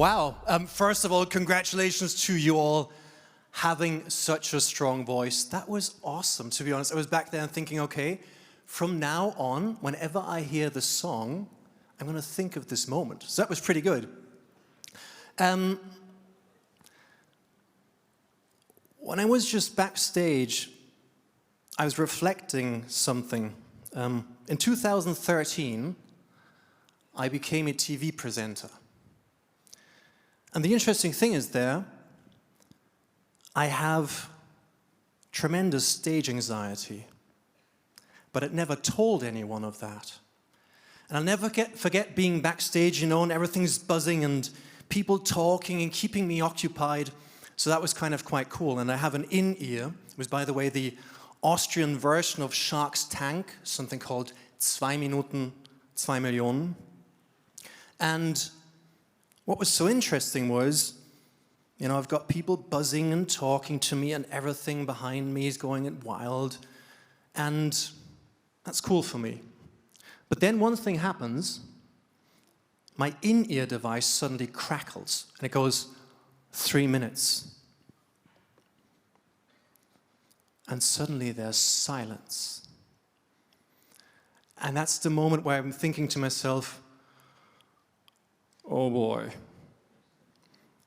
Wow. First of all, congratulations to you all having such a strong voice. That was awesome, to be honest. I was back there and thinking, okay, from now on, whenever I hear the song, I'm going to think of this moment. So that was pretty good. When I was just backstage, I was reflecting something. In 2013, I became a TV presenter. And the interesting thing is I have tremendous stage anxiety, but I'd never told anyone of that. And I'll never forget being backstage, and everything's buzzing and people talking and keeping me occupied. So that was kind of quite cool. And I have an in-ear. It was, by the way, the Austrian version of Shark's Tank, something called 2 Minuten, 2 Millionen. And what was so interesting was, I've got people buzzing and talking to me and everything behind me is going wild. And that's cool for me. But then one thing happens. My in-ear device suddenly crackles and it goes 3 minutes. And suddenly there's silence. And that's the moment where I'm thinking to myself, oh boy.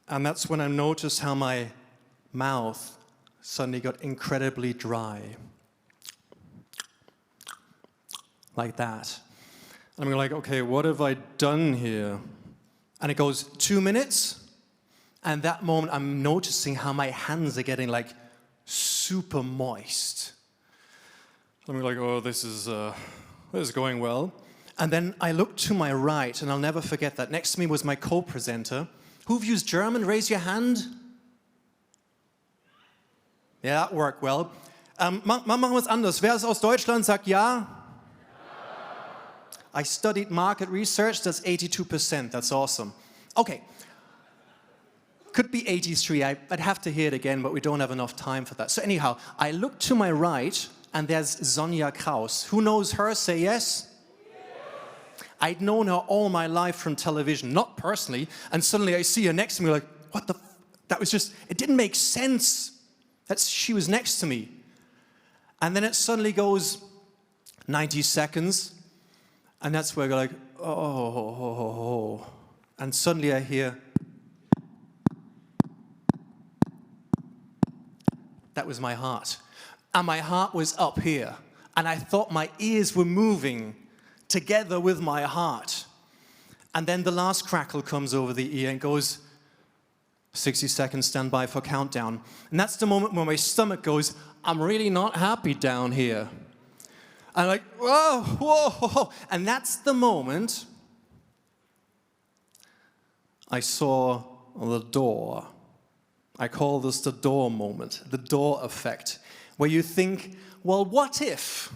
And that's when I noticed how my mouth suddenly got incredibly dry. Like that. And I'm like, okay, what have I done here? And it goes 2 minutes. And that moment I'm noticing how my hands are getting like super moist. I'm like, oh, this is going well. And then I looked to my right, and I'll never forget that. Next to me was my co-presenter. Who views German? Raise your hand. Ja, that worked well. Machen wir es anders. Wer ist aus Deutschland, sagt ja. I studied market research. That's 82%. That's awesome. Okay. Could be 83. I'd have to hear it again, but we don't have enough time for that. So anyhow, I look to my right, and there's Sonja Kraus. Who knows her? Say yes. I'd known her all my life from television, not personally, and suddenly I see her next to me like, what the that was just, it didn't make sense. She was next to me. And then it suddenly goes 90 seconds, and that's where I go like, oh. And suddenly I hear, that was my heart. And my heart was up here. And I thought my ears were moving together with my heart. And then the last crackle comes over the ear and goes, 60 seconds, stand by for countdown. And that's the moment where my stomach goes, I'm really not happy down here. I'm like, whoa. And that's the moment I saw the door. I call this the door moment, the door effect, where you think, well, what if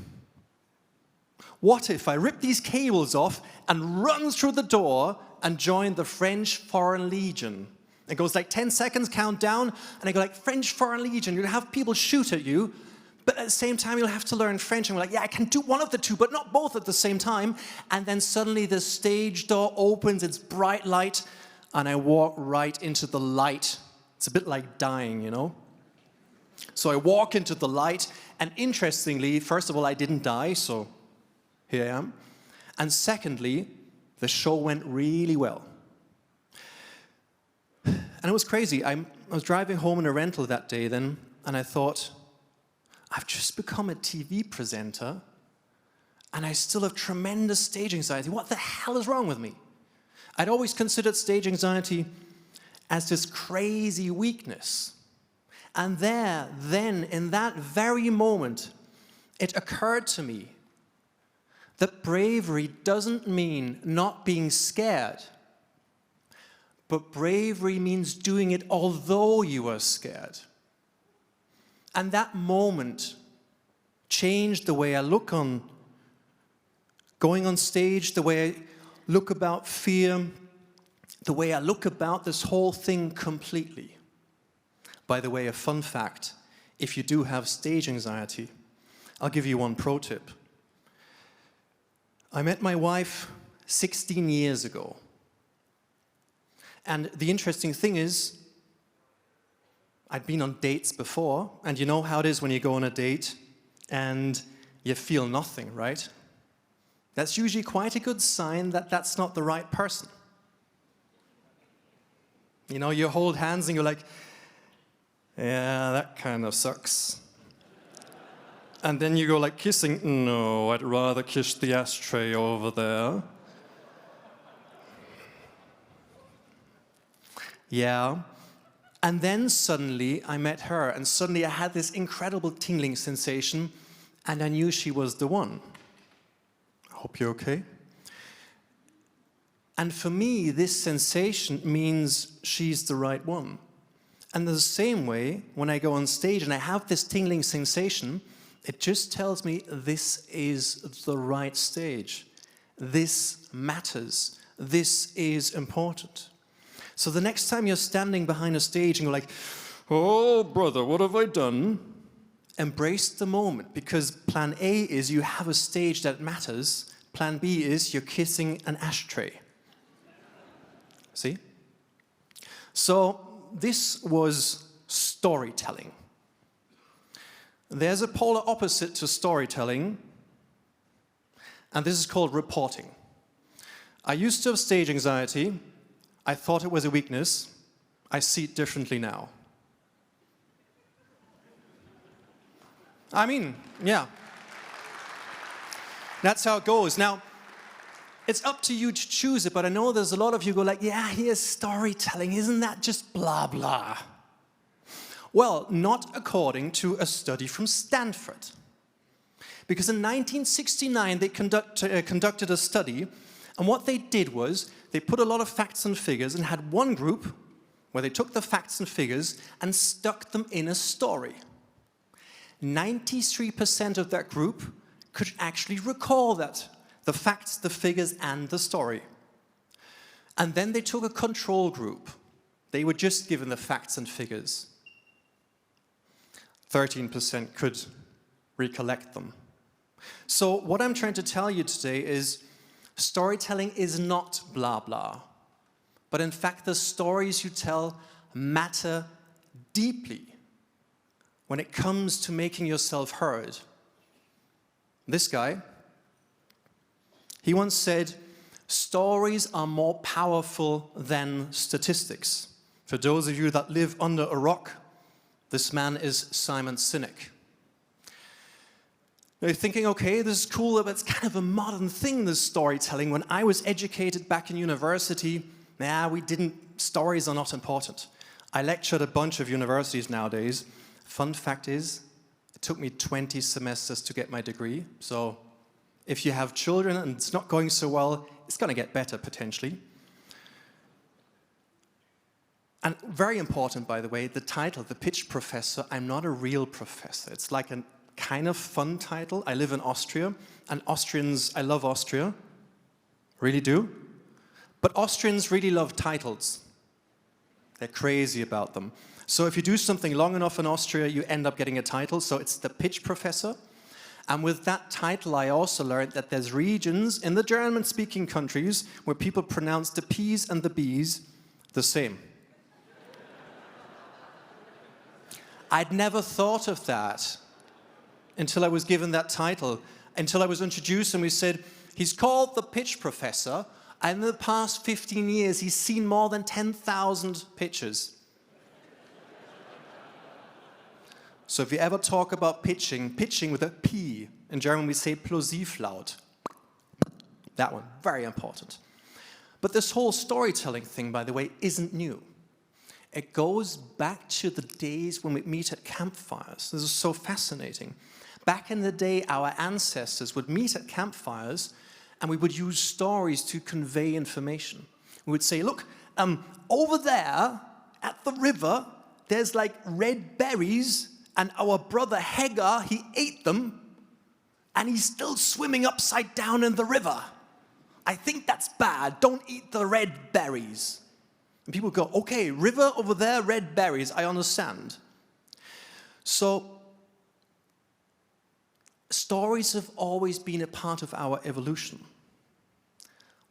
I rip these cables off and run through the door and join the French Foreign Legion? It goes like 10 seconds, count down, and I go like, French Foreign Legion, you'll have people shoot at you, but at the same time, you'll have to learn French. And we're like, yeah, I can do one of the two, but not both at the same time. And then suddenly the stage door opens, it's bright light, and I walk right into the light. It's a bit like dying, So I walk into the light, and interestingly, first of all, I didn't die, so here I am. And secondly, the show went really well. And it was crazy. I was driving home in a rental that day then, and I thought, I've just become a TV presenter, and I still have tremendous stage anxiety. What the hell is wrong with me? I'd always considered stage anxiety as this crazy weakness. And then, in that very moment, it occurred to me that bravery doesn't mean not being scared, but bravery means doing it although you are scared. And that moment changed the way I look on going on stage, the way I look about fear, the way I look about this whole thing completely. By the way, a fun fact, if you do have stage anxiety, I'll give you one pro tip. I met my wife 16 years ago. And the interesting thing is, I'd been on dates before, and you know how it is when you go on a date and you feel nothing, right? That's usually quite a good sign that that's not the right person. You know, you hold hands and you're like, yeah, that kind of sucks. And then you go like kissing, no, I'd rather kiss the ashtray over there. Yeah. And then suddenly I met her, and suddenly I had this incredible tingling sensation, and I knew she was the one. I hope you're okay. And for me, this sensation means she's the right one. And the same way, when I go on stage and I have this tingling sensation, it just tells me this is the right stage. This matters. This is important. So the next time you're standing behind a stage and you're like, oh, brother, what have I done? Embrace the moment, because plan A is you have a stage that matters. Plan B is you're kissing an ashtray. See? So this was storytelling. There's a polar opposite to storytelling, and this is called reporting. I used to have stage anxiety. I thought it was a weakness. I see it differently now. I mean, yeah. That's how it goes. Now, it's up to you to choose it, but I know there's a lot of you go like, yeah, here's storytelling. Isn't that just blah, blah? Well, not according to a study from Stanford. Because in 1969, they conducted a study, and what they did was they put a lot of facts and figures and had one group where they took the facts and figures and stuck them in a story. 93% of that group could actually recall that, the facts, the figures, and the story. And then they took a control group. They were just given the facts and figures. 13% could recollect them. So what I'm trying to tell you today is storytelling is not blah, blah. But in fact, the stories you tell matter deeply when it comes to making yourself heard. This guy, he once said, stories are more powerful than statistics. For those of you that live under a rock, this man is Simon Sinek. You're thinking, okay, this is cool, but it's kind of a modern thing, this storytelling. When I was educated back in university, stories are not important. I lectured at a bunch of universities nowadays. Fun fact is, it took me 20 semesters to get my degree. So if you have children and it's not going so well, it's going to get better potentially. And very important, by the way, the title, the pitch professor. I'm not a real professor. It's like a kind of fun title. I live in Austria, and Austrians, I love Austria. Really do. But Austrians really love titles. They're crazy about them. So if you do something long enough in Austria, you end up getting a title. So it's the pitch professor. And with that title, I also learned that there's regions in the German-speaking countries where people pronounce the P's and the B's the same. I'd never thought of that until I was given that title, until I was introduced and we said, he's called the pitch professor, and in the past 15 years, he's seen more than 10,000 pitches. So if you ever talk about pitching with a P, in German we say Plosivlaut. That one, very important. But this whole storytelling thing, by the way, isn't new. It goes back to the days when we meet at campfires. This is so fascinating. Back in the day, our ancestors would meet at campfires and we would use stories to convey information. We would say, look, over there at the river, there's like red berries, and our brother Hagar, he ate them, and he's still swimming upside down in the river. I think that's bad. Don't eat the red berries. And people go, okay, river over there, red berries, I understand. So, stories have always been a part of our evolution.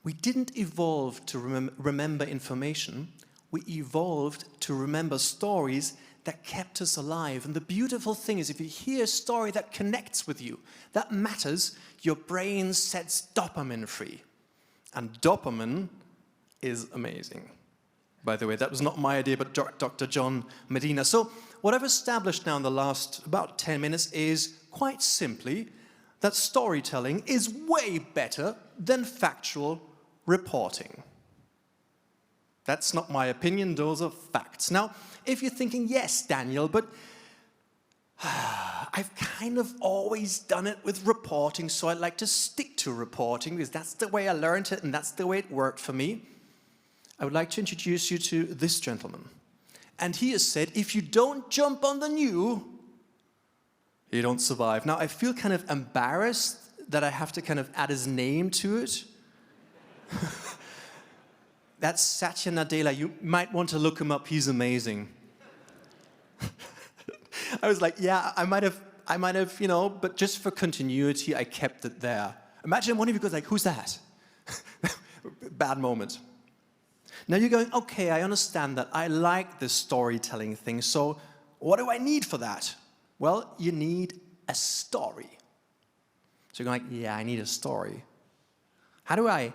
We didn't evolve to remember information. we evolved to remember stories that kept us alive. And the beautiful thing is, if you hear a story that connects with you, that matters, your brain sets dopamine free. And dopamine is amazing. By the way, that was not my idea, but Dr. John Medina. So what I've established now in the last about 10 minutes is, quite simply, that storytelling is way better than factual reporting. That's not my opinion, those are facts. Now, if you're thinking, yes, Daniel, but I've kind of always done it with reporting, so I'd like to stick to reporting because that's the way I learned it and that's the way it worked for me. I would like to introduce you to this gentleman. And he has said, if you don't jump on the new, you don't survive. Now, I feel kind of embarrassed that I have to kind of add his name to it. That's Satya Nadella. You might want to look him up. He's amazing. I was like, yeah, I might have, you know, but just for continuity, I kept it there. Imagine one of you goes like, who's that? Bad moment. Now you're going, okay, I understand that. I like this storytelling thing, so what do I need for that? Well, you need a story. So you're going like, yeah, I need a story. How do I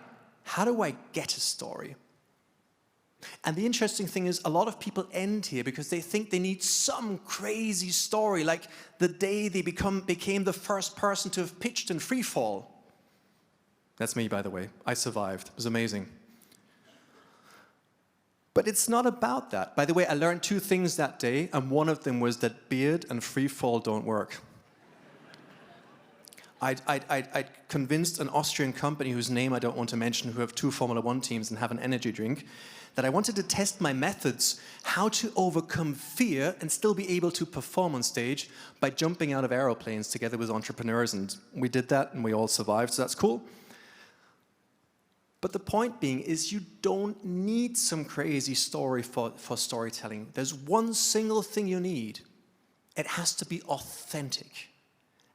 get a story? And the interesting thing is, a lot of people end here because they think they need some crazy story, like the day they became the first person to have pitched in free fall. That's me, by the way. I survived. It was amazing. But it's not about that. By the way, I learned 2 things that day, and one of them was that beard and free fall don't work. I convinced an Austrian company whose name I don't want to mention, who have 2 Formula 1 teams and have an energy drink, that I wanted to test my methods, how to overcome fear and still be able to perform on stage by jumping out of aeroplanes together with entrepreneurs. And we did that and we all survived, so that's cool. But the point being is, you don't need some crazy story for storytelling. There's one single thing you need. It has to be authentic.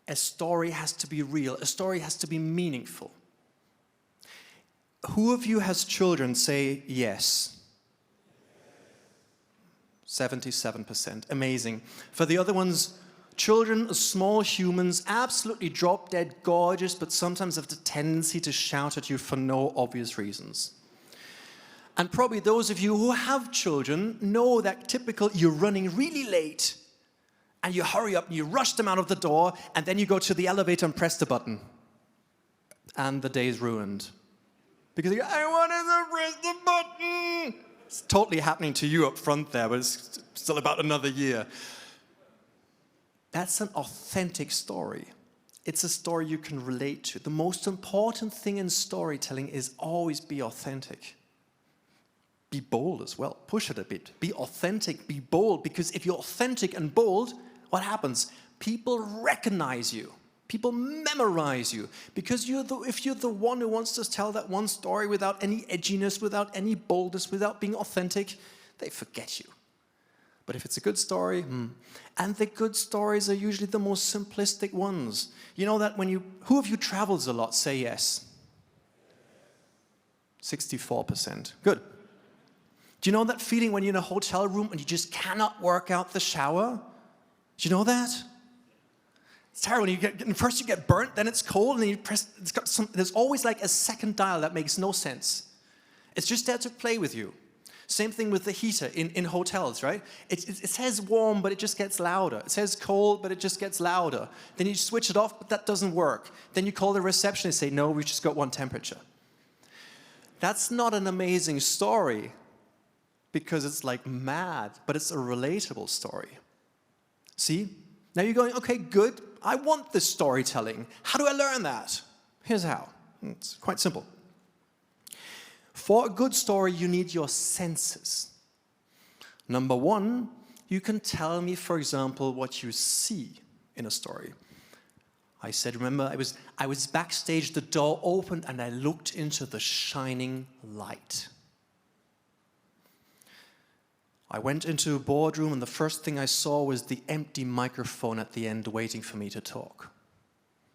A story has to be real. A story has to be meaningful. Who of you has children? Say yes. 77%. Amazing. For the other ones, children are small humans, absolutely drop-dead gorgeous, but sometimes have the tendency to shout at you for no obvious reasons. And probably those of you who have children know that typical, you're running really late, and you hurry up and you rush them out of the door, and then you go to the elevator and press the button. And the day's ruined. Because you go, I wanted to press the button! It's totally happening to you up front there, but it's still about another year. That's an authentic story. It's a story you can relate to. The most important thing in storytelling is always be authentic. Be bold as well. Push it a bit. Be authentic, be bold, because if you're authentic and bold, what happens? People recognize you. People memorize you. Because if you're the one who wants to tell that one story without any edginess, without any boldness, without being authentic, they forget you. But if it's a good story, and the good stories are usually the most simplistic ones. You know that who of you travels a lot? Say yes. 64%. Good. Do you know that feeling when you're in a hotel room and you just cannot work out the shower? Do you know that? It's terrible. First you get burnt, then it's cold, and then you press. There's always like a second dial that makes no sense. It's just there to play with you. Same thing with the heater in hotels, right? It says warm, but it just gets louder. It says cold, but it just gets louder. Then you switch it off, but that doesn't work. Then you call the receptionist and say, no, we've just got one temperature. That's not an amazing story because it's like mad, but it's a relatable story. See? Now you're going, okay, good. I want this storytelling. How do I learn that? Here's how. It's quite simple. For a good story, you need your senses. Number 1, you can tell me, for example, what you see in a story. I said, remember, I was backstage, the door opened, and I looked into the shining light. I went into a boardroom, and the first thing I saw was the empty microphone at the end waiting for me to talk.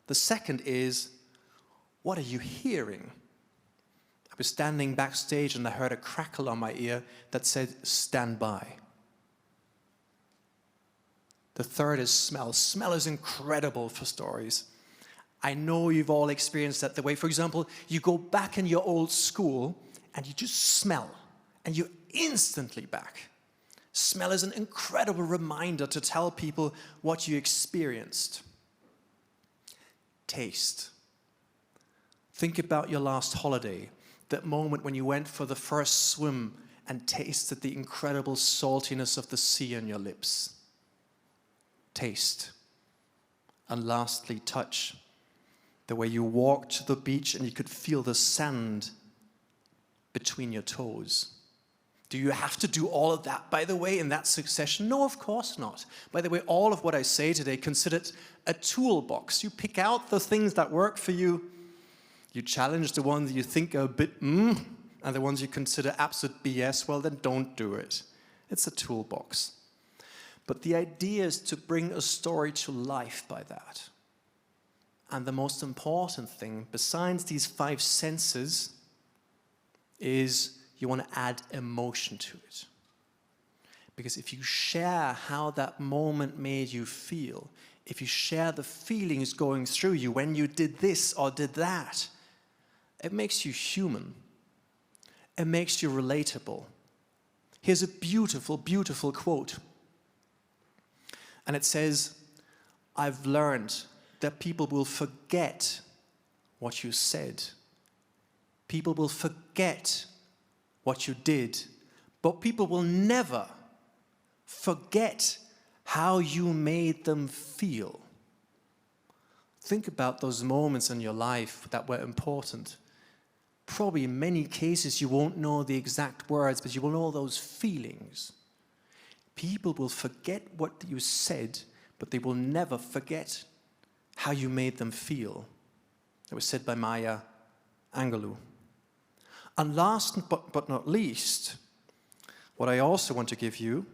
The second is, what are you hearing? I was standing backstage and I heard a crackle on my ear that said, "Stand by." The third is smell. Smell is incredible for stories. I know you've all experienced that the way, for example, you go back in your old school and you just smell and you're instantly back. Smell is an incredible reminder to tell people what you experienced. Taste. Think about your last holiday, that moment when you went for the first swim and tasted the incredible saltiness of the sea on your lips. Taste. And lastly, touch. The way you walked to the beach and you could feel the sand between your toes. Do you have to do all of that, by the way, in that succession? No, of course not. By the way, all of what I say today, consider it a toolbox. You pick out the things that work for you. You challenge the ones you think are a bit and the ones you consider absolute BS, well, then don't do it. It's a toolbox. But the idea is to bring a story to life by that. And the most important thing, besides these 5 senses, is you want to add emotion to it. Because if you share how that moment made you feel, if you share the feelings going through you when you did this or did that, it makes you human. It makes you relatable. Here's a beautiful, beautiful quote. And it says, "I've learned that people will forget what you said. People will forget what you did, but people will never forget how you made them feel." Think about those moments in your life that were important. Probably in many cases you won't know the exact words, but you will know those feelings. People will forget what you said, but they will never forget how you made them feel. It was said by Maya Angelou. And last but not least, what I also want to give you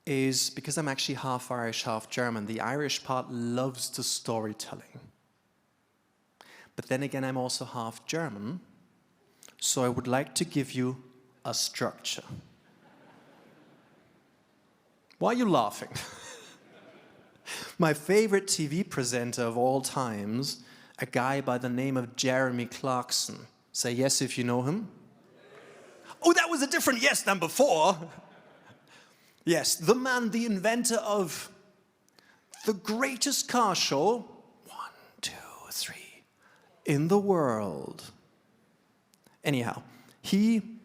is, because I'm actually half Irish, half German, the Irish part loves the storytelling. But then again, I'm also half German, so I would like to give you a structure. Why are you laughing? My favorite TV presenter of all times, a guy by the name of Jeremy Clarkson. Say yes if you know him. Oh, that was a different yes than before. Yes, the man, the inventor of the greatest car show, 1, 2, 3, in the world. Anyhow, he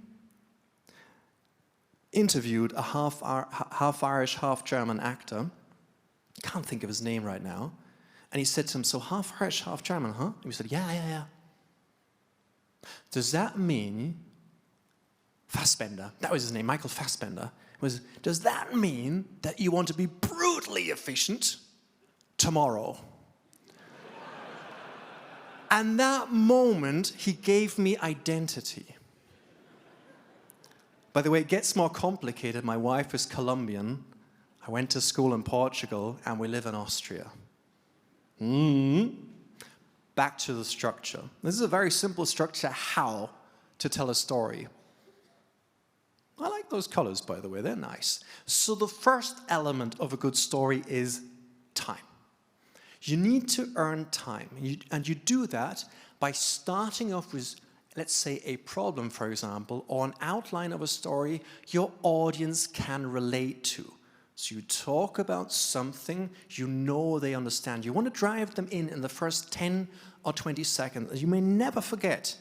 interviewed a half Irish, half German actor. Can't think of his name right now. And he said to him, "So half Irish, half German, huh?" And he said, yeah. "Does that mean," Fassbender, that was his name, Michael Fassbender, "does that mean that you want to be brutally efficient tomorrow?" And that moment, he gave me identity. By the way, it gets more complicated. My wife is Colombian. I went to school in Portugal, and we live in Austria. Back to the structure. This is a very simple structure, how to tell a story. I like those colors, by the way, they're nice. So the first element of a good story is time. You need to earn time, and you do that by starting off with, let's say, a problem, for example, or an outline of a story your audience can relate to. So you talk about something you know they understand. You want to drive them in the first 10 or 20 seconds. You may never forget.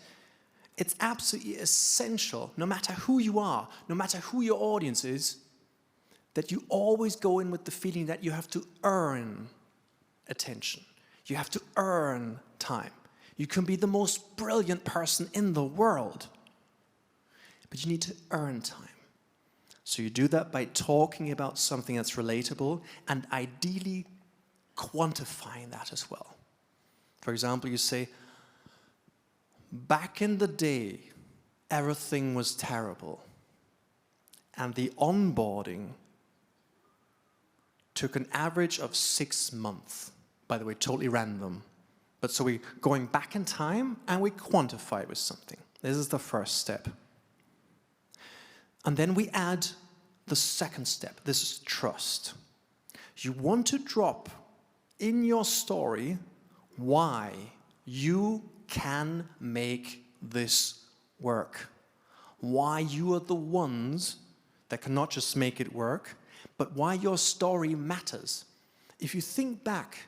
It's absolutely essential, no matter who you are, no matter who your audience is, that you always go in with the feeling that you have to earn attention. You have to earn time. You can be the most brilliant person in the world, but you need to earn time. So you do that by talking about something that's relatable and ideally quantifying that as well. For example, you say, "Back in the day, everything was terrible, and the onboarding took an average of 6 months." By the way, totally random. But so we're going back in time and we quantify it with something. This is the first step. And then we add the second step. This is trust. You want to drop in your story why you can make this work. Why you are the ones that can not just make it work, but why your story matters. If you think back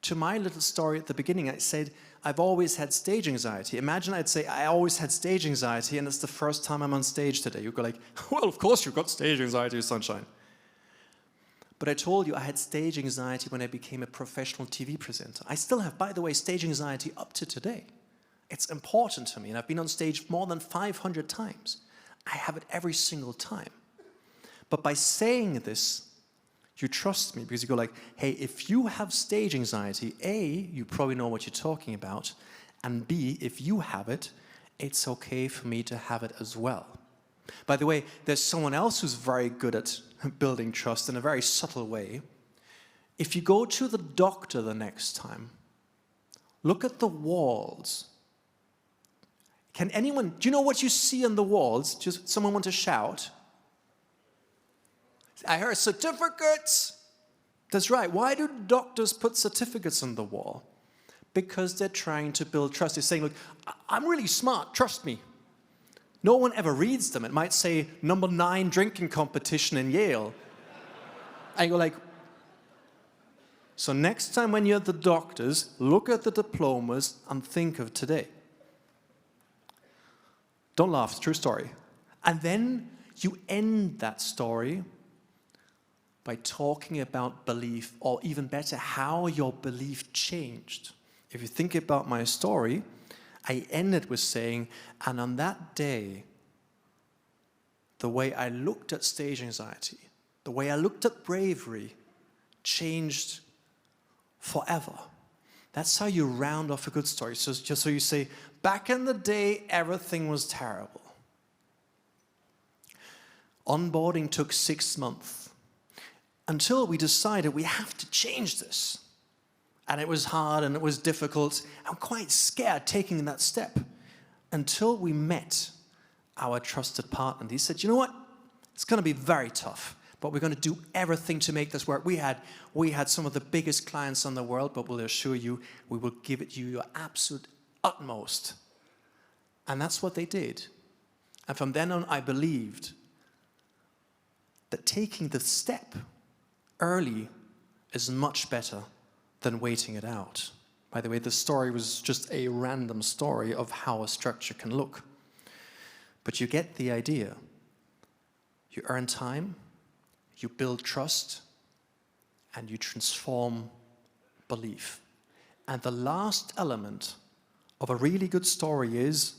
to my little story at the beginning, I said, I've always had stage anxiety. Imagine I'd say, I always had stage anxiety, and it's the first time I'm on stage today. You'd go like, well, of course you've got stage anxiety, sunshine. But I told you I had stage anxiety when I became a professional TV presenter. I still have, by the way, stage anxiety up to today. It's important to me, and I've been on stage more than 500 times. I have it every single time. But by saying this, you trust me, because you go like, hey, if you have stage anxiety, A, you probably know what you're talking about, and B, if you have it, it's okay for me to have it as well. By the way, there's someone else who's very good at building trust in a very subtle way. If you go to the doctor the next time, look at the walls. Can anyone, do you know what you see on the walls? Just someone want to shout? I heard certificates. That's right. Why do doctors put certificates on the wall? Because they're trying to build trust. They're saying, look, I'm really smart, trust me. No one ever reads them. It might say number 9 drinking competition in Yale. And you go like, so next time when you're at the doctors, look at the diplomas and think of today. Don't laugh, it's a true story. And then you end that story by talking about belief, or even better, how your belief changed. If you think about my story, I ended with saying, and on that day, the way I looked at stage anxiety, the way I looked at bravery, changed forever. That's how you round off a good story. So just so you say, back in the day, everything was terrible. Onboarding took 6 months. Until we decided we have to change this. And it was hard and it was difficult. I'm quite scared taking that step. Until we met our trusted partner. He said, you know what? It's going to be very tough, but we're going to do everything to make this work. We had some of the biggest clients in the world, but we'll assure you, we will give it you your absolute utmost. And that's what they did. And from then on, I believed that taking the step early is much better than waiting it out. By the way, the story was just a random story of how a structure can look. But you get the idea. You earn time, you build trust, and you transform belief. And the last element of a really good story is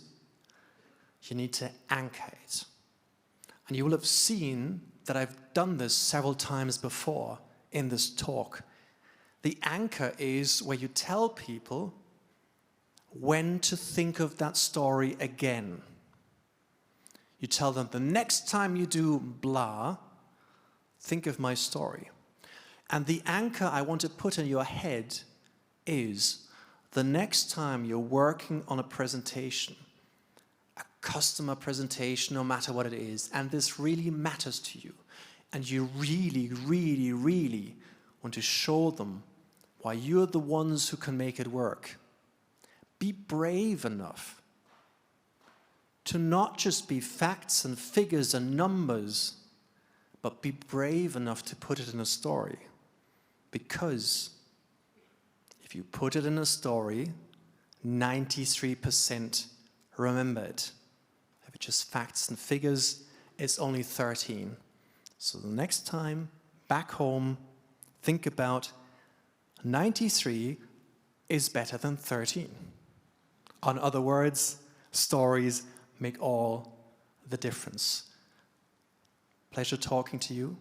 you need to anchor it. And you will have seen that I've done this several times before in this talk. The anchor is where you tell people when to think of that story again. You tell them the next time you do blah, think of my story. And the anchor I want to put in your head is the next time you're working on a presentation, a customer presentation, no matter what it is, and this really matters to you, and you really, really, really want to show them why you're the ones who can make it work. Be brave enough to not just be facts and figures and numbers, but be brave enough to put it in a story. Because if you put it in a story, 93% remember it. If it's just facts and figures, it's only 13. So the next time, back home, think about 93 is better than 13. In other words, stories make all the difference. Pleasure talking to you.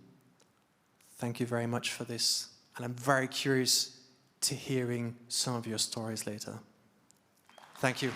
Thank you very much for this. And I'm very curious to hearing some of your stories later. Thank you.